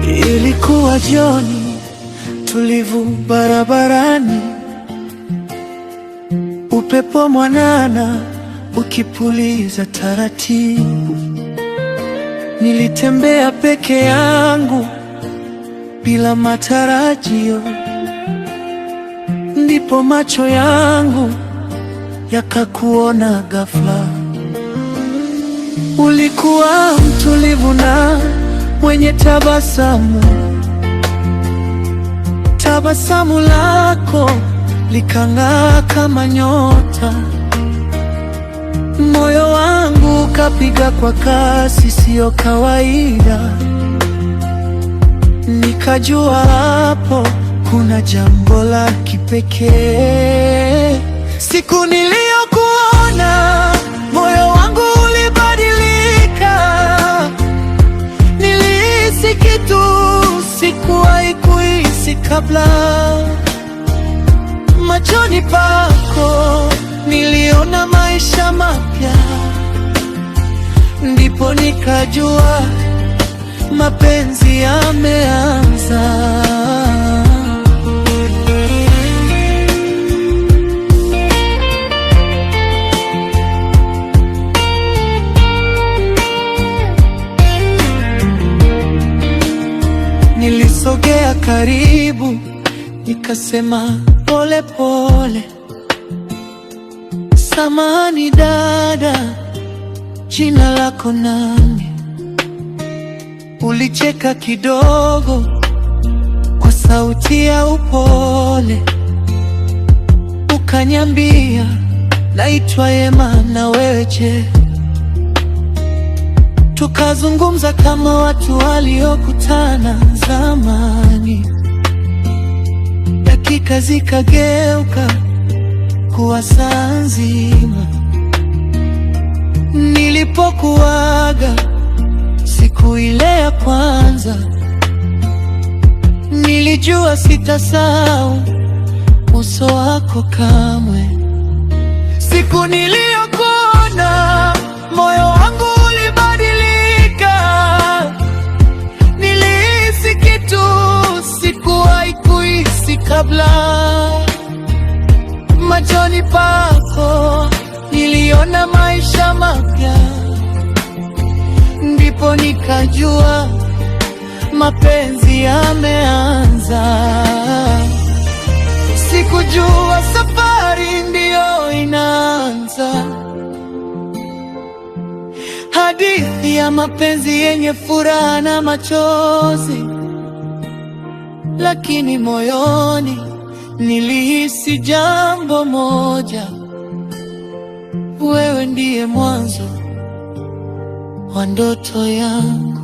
Ilikuwa jioni tulivu barabarani, upepo mwanana ukipuliza taratibu. Nilitembea peke yangu bila matarajio, ndipo macho yangu yakakuona ghafla. Ulikuwa mtulivu na mwenye tabasamu. Tabasamu lako likang'aa kama nyota. Moyo wangu ukapiga kwa kasi siyo kawaida. Nikajua hapo kuna jambo la kipekee. Siku niliyokuona moyo wangu ulibadilika. Nilihisi kitu sikuwahi kuhisi kabla. Machoni pako niliona maisha mapya, ndipo nikajua mapenzi yameanza. Nilisogea karibu, nikasema pole pole, samahani dada, jina lako nani? Ulicheka kidogo kwa sauti ya upole, ukaniambia naitwa Ema, na wewe je? Tukazungumza kama watu waliokutana zamani. Dakika zikageuka kuwa saa nzima. Nilipokuaga siku ile ya kwanza, nilijua sitasahau uso wako kamwe. Siku niliyokuona moyo wangu ulibadilika. Nilihisi kitu sikuwahi kuhisi kabla. Machoni pako niliona maisha mapya, ndipo nikajua mapenzi yameanza. Sikujua safari ndiyo inaanza, hadithi ya mapenzi yenye furaha na machozi, lakini moyoni nilihisi jambo moja: wewe ndiye mwanzo wa ndoto yangu.